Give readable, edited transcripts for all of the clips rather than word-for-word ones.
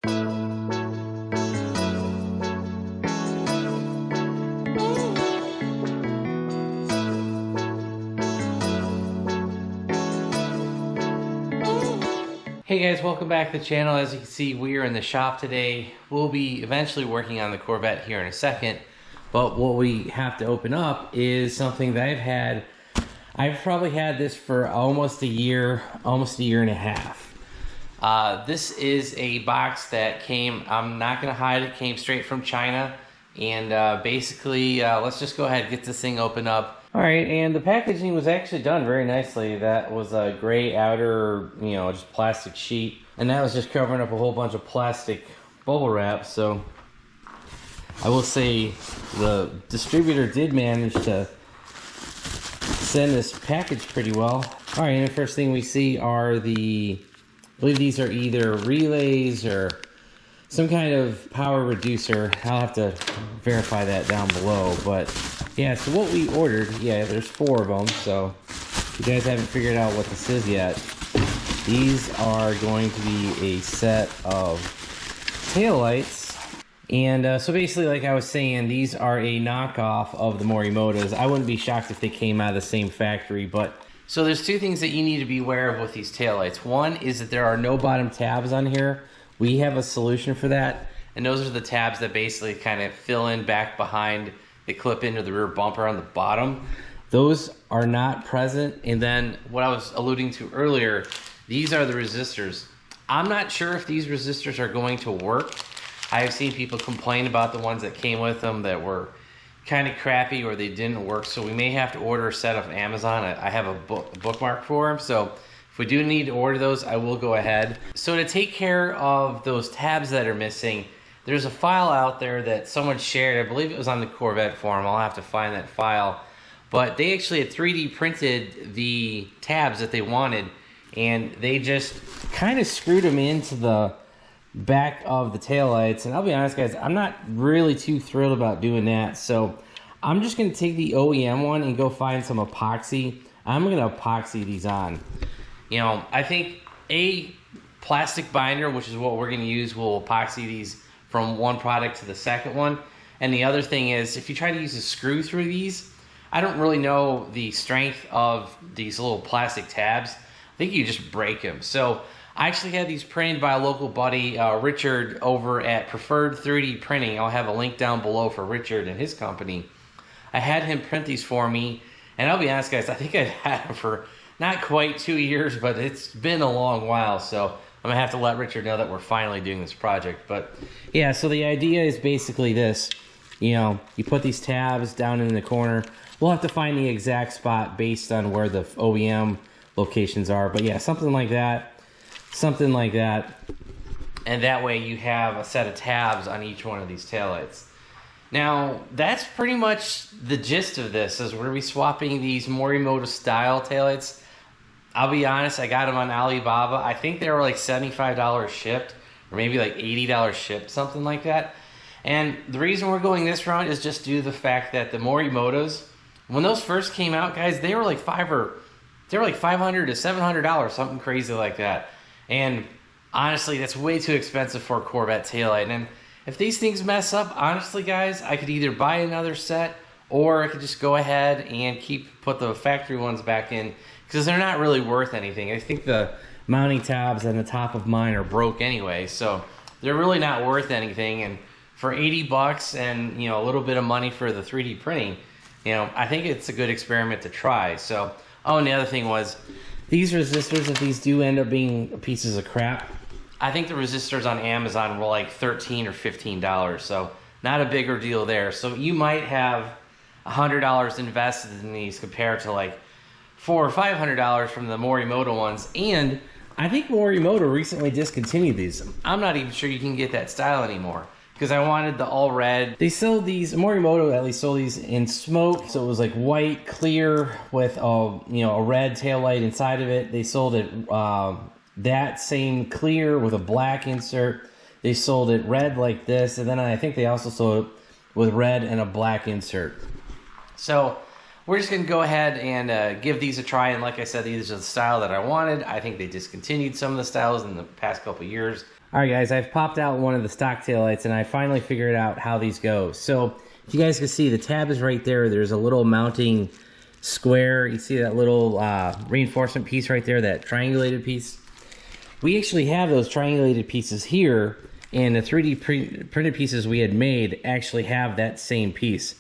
Hey guys, welcome back to the channel. As you can see, we are in the shop today. We'll be eventually working on the Corvette here in a second, but what we have to open up is something that I've probably had this for almost a year and a half. This is a box that came, I'm not gonna hide it, came straight from China. And basically, let's just go ahead and get this thing opened up. All right, and the packaging was actually done very nicely. That was a gray outer, just plastic sheet. And that was just covering up a whole bunch of plastic bubble wrap. So I will say the distributor did manage to send this package pretty well. All right, and the first thing we see are I believe these are either relays or some kind of power reducer. I'll have to verify that down below, but yeah, so what we ordered, there's 4 of them, so if you guys haven't figured out what this is yet, these are going to be a set of taillights. And so basically, like I was saying, these are a knockoff of the Morimotos. I wouldn't be shocked if they came out of the same factory, but so there's 2 things that you need to be aware of with these taillights. One is that there are no bottom tabs on here. We have a solution for that, and those are the tabs that basically kind of fill in back behind. They clip into the rear bumper on the bottom. Those are not present. And then what I was alluding to earlier, these are the resistors. I'm not sure if these resistors are going to work. I've seen people complain about the ones that came with them that were kind of crappy or they didn't work. So we may have to order a set of Amazon. I have a bookmark for them. So if we do need to order those, I will go ahead. So to take care of those tabs that are missing, there's a file out there that someone shared. I believe it was on the Corvette forum. I'll have to find that file. But they actually had 3D printed the tabs that they wanted, and they just kind of screwed them into the back of the taillights. And I'll be honest, guys, I'm not really too thrilled about doing that. So I'm just going to take the OEM one and go find some epoxy. I'm going to epoxy these on. I think a plastic binder, which is what we're going to use, will epoxy these from one product to the second one. And the other thing is, if you try to use a screw through these, I don't really know the strength of these little plastic tabs. I think you just break them. So I actually had these printed by a local buddy, Richard, over at Preferred 3D Printing. I'll have a link down below for Richard and his company. I had him print these for me, and I'll be honest, guys, I think I've had them for not quite 2 years, but it's been a long while. So I'm gonna have to let Richard know that we're finally doing this project. But yeah, so the idea is basically this. You put these tabs down in the corner. We'll have to find the exact spot based on where the OEM locations are. But yeah, something like that. And that way you have a set of tabs on each one of these taillights. Now, that's pretty much the gist of this, is we're gonna be swapping these Morimoto style taillights. I'll be honest, I got them on Alibaba. I think they were like $75 shipped, or maybe like $80 shipped, something like that. And the reason we're going this route is just due to the fact that the Morimotos, when those first came out, guys, they were like $500 to $700, something crazy like that. And honestly, that's way too expensive for a Corvette taillight. And if these things mess up, honestly, guys, I could either buy another set, or I could just go ahead and put the factory ones back in, because they're not really worth anything. I think the mounting tabs on the top of mine are broke anyway, so they're really not worth anything. And for 80 bucks and a little bit of money for the 3D printing, I think it's a good experiment to try. So, oh, and the other thing was, these resistors, if these do end up being pieces of crap, I think the resistors on Amazon were like $13 or $15, so not a bigger deal there. So you might have $100 invested in these compared to like $400 or $500 from the Morimoto ones. And I think Morimoto recently discontinued these. I'm not even sure you can get that style anymore, because I wanted the all red. They sold these, Morimoto at least sold these in smoke, so it was like white clear with a red taillight inside of it. They sold it that same clear with a black insert. They sold it red like this, and then I think they also sold it with red and a black insert. So we're just gonna go ahead and give these a try. And like I said, these are the style that I wanted. I think they discontinued some of the styles in the past couple years. All right, guys, I've popped out one of the stock taillights and I finally figured out how these go. So if you guys can see, the tab is right there. There's a little mounting square. You see that little reinforcement piece right there, that triangulated piece. We actually have those triangulated pieces here, and the 3D printed pieces we had made actually have that same piece.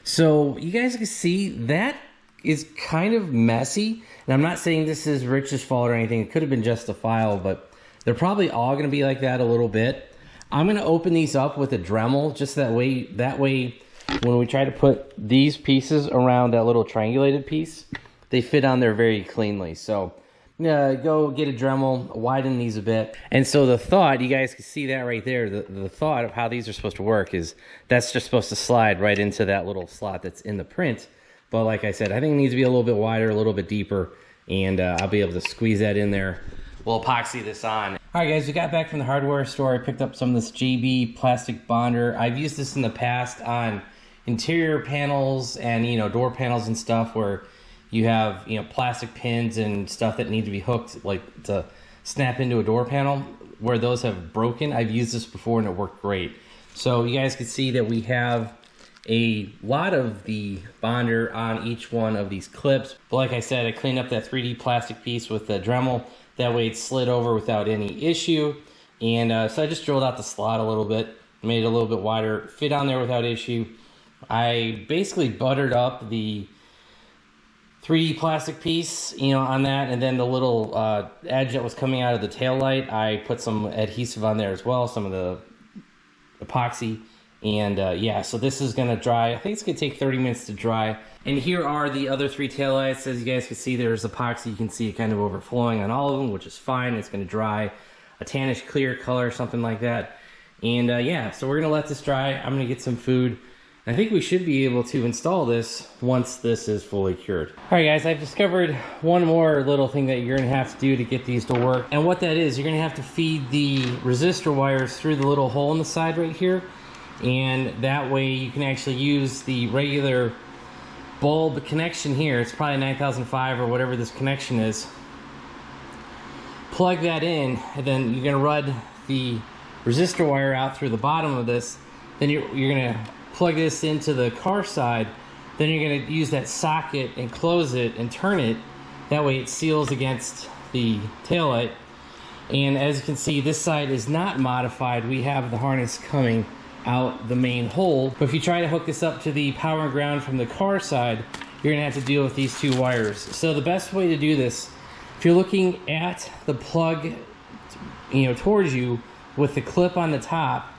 So you guys can see that is kind of messy. And I'm not saying this is Rich's fault or anything. It could have been just a file, but they're probably all going to be like that a little bit. I'm going to open these up with a Dremel, just that way when we try to put these pieces around that little triangulated piece, they fit on there very cleanly. So go get a Dremel, widen these a bit. And so the thought, you guys can see that right there, the thought of how these are supposed to work is that's just supposed to slide right into that little slot that's in the print. But like I said, I think it needs to be a little bit wider, a little bit deeper, and I'll be able to squeeze that in there. We'll epoxy this on. All right, guys, we got back from the hardware store. I picked up some of this JB plastic bonder. I've used this in the past on interior panels and, you know, door panels and stuff where you have, you know, plastic pins and stuff that need to be hooked, like to snap into a door panel, where those have broken. I've used this before and it worked great. So you guys can see that we have a lot of the bonder on each one of these clips. But like I said, I cleaned up that 3D plastic piece with the Dremel. That way it slid over without any issue. And so I just drilled out the slot a little bit, made it a little bit wider, fit on there without issue. I basically buttered up the 3D plastic piece, you know, on that, and then the little edge that was coming out of the tail light, I put some adhesive on there as well, some of the epoxy. And yeah, so this is gonna dry. I think it's gonna take 30 minutes to dry. And here are the other 3 taillights. As you guys can see, there's epoxy. You can see it kind of overflowing on all of them, which is fine. It's gonna dry a tannish clear color, something like that. And yeah, so we're gonna let this dry. I'm gonna get some food. I think we should be able to install this once this is fully cured. All right, guys, I've discovered one more little thing that you're gonna have to do to get these to work. And what that is, you're gonna have to feed the resistor wires through the little hole in the side right here. And that way you can actually use the regular bulb connection here. It's probably 9005 or whatever this connection is. Plug that in, and then you're gonna run the resistor wire out through the bottom of this. Then you're gonna plug this into the car side. Then you're gonna use that socket and close it and turn it. That way it seals against the taillight. And as you can see, this side is not modified. We have the harness coming out the main hole. But if you try to hook this up to the power and ground from the car side, you're gonna have to deal with these 2 wires. So the best way to do this, if you're looking at the plug, you know, towards you with the clip on the top,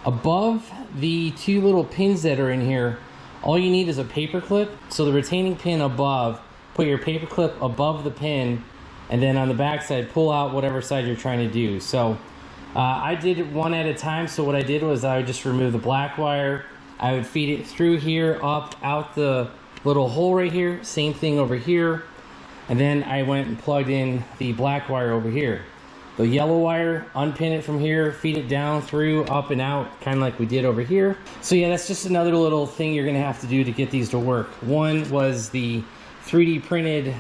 above the 2 little pins that are in here, all you need is a paper clip. So the retaining pin above, put your paper clip above the pin, and then on the back side, pull out whatever side you're trying to do. So I did it one at a time. So what I did was I would just remove the black wire. I would feed it through here, up, out the little hole right here. Same thing over here. And then I went and plugged in the black wire over here. The yellow wire, unpin it from here, feed it down, through, up and out, kind of like we did over here. So yeah, that's just another little thing you're gonna have to do to get these to work. One was the 3D printed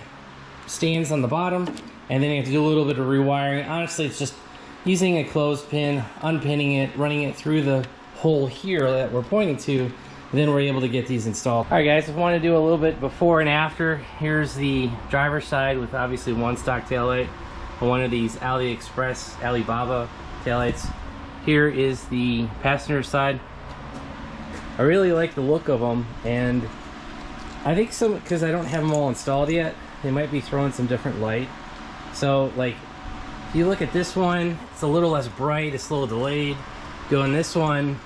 stands on the bottom, and then you have to do a little bit of rewiring. Honestly, it's just using a clothespin, unpinning it, running it through the hole here that we're pointing to, and then we're able to get these installed. All right, guys, I want to do a little bit before and after. Here's the driver's side with obviously 1 stock taillight and one of these Aliexpress, Alibaba taillights. Here is the passenger side. I really like the look of them, and I think some, because I don't have them all installed yet, they might be throwing some different light. So like, if you look at this one, it's a little less bright, it's a little delayed. Go in this one,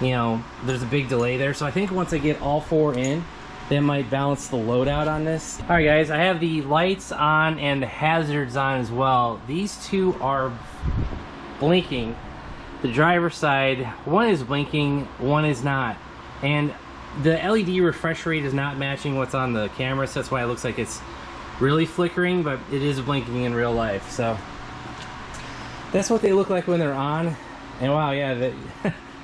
you know, there's a big delay there. So I think once I get all 4 in, that might balance the load out on this. All right, guys, I have the lights on and the hazards on as well. These 2 are blinking. The driver's side, one is blinking, one is not. And the LED refresh rate is not matching what's on the camera, so that's why it looks like it's really flickering, but it is blinking in real life. So that's what they look like when they're on. And wow, yeah,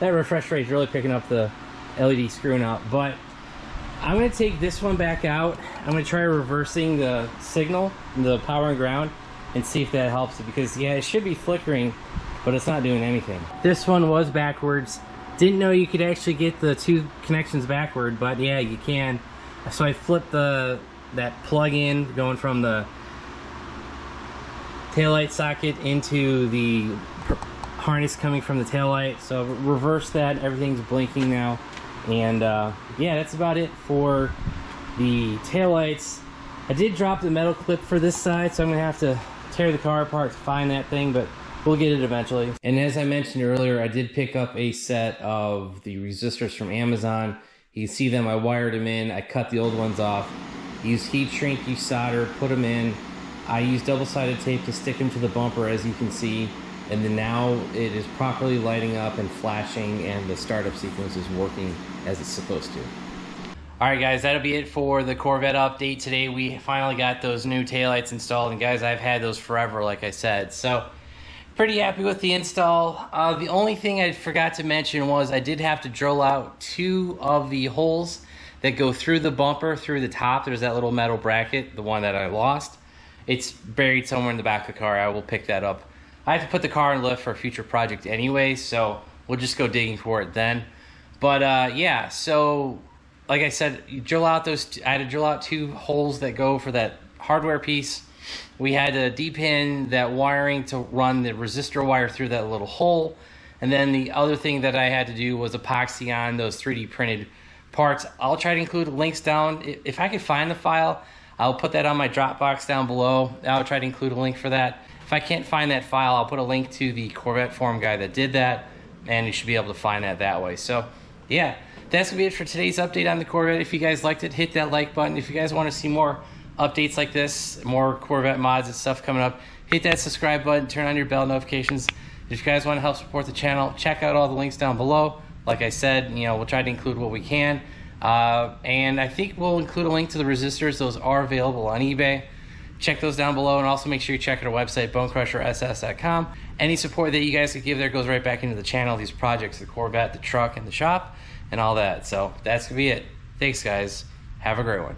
that refresh rate is really picking up the LED screwing out. But I'm going to take this one back out. I'm going to try reversing the signal, the power and ground, and see if that helps it, because yeah, it should be flickering, but it's not doing anything. This one was backwards. Didn't know you could actually get the two connections backward, but yeah, you can. So I flipped that plug in going from the taillight socket into the harness coming from the taillight. So reverse that, everything's blinking now. And yeah, that's about it for the taillights. I did drop the metal clip for this side, so I'm gonna have to tear the car apart to find that thing, but we'll get it eventually. And as I mentioned earlier, I did pick up a set of the resistors from Amazon. You can see them, I wired them in, I cut the old ones off, used heat shrink, used solder, put them in. I used double-sided tape to stick them to the bumper, as you can see, and then now it is properly lighting up and flashing, and the startup sequence is working as it's supposed to. Alright guys, that'll be it for the Corvette update today. We finally got those new taillights installed, and guys, I've had those forever, like I said. So, pretty happy with the install. The only thing I forgot to mention was I did have to drill out 2 of the holes that go through the bumper, through the top. There's that little metal bracket, the one that I lost. It's buried somewhere in the back of the car. I will pick that up. I have to put the car in lift for a future project anyway, so we'll just go digging for it then. But yeah, so like I said, you drill out those. I had to drill out 2 holes that go for that hardware piece. We had to de-pin that wiring to run the resistor wire through that little hole. And then the other thing that I had to do was epoxy on those 3D printed parts. I'll try to include links down. If I can find the file, I'll put that on my Dropbox down below. I'll try to include a link for that. If I can't find that file, I'll put a link to the Corvette forum guy that did that, and you should be able to find that way. So yeah, that's gonna be it for today's update on the Corvette. If you guys liked it, hit that like button. If you guys want to see more updates like this, more Corvette mods and stuff coming up, hit that subscribe button, turn on your bell notifications. If you guys want to help support the channel, check out all the links down below. Like I said, you know, we'll try to include what we can. And I think we'll include a link to the resistors. Those are available on eBay. Check those down below, and also make sure you check out our website, BonecrrusherSS.com. Any support that you guys could give there goes right back into the channel, these projects, the Corvette, the truck, and the shop, and all that. So that's gonna be it. Thanks, guys. Have a great one.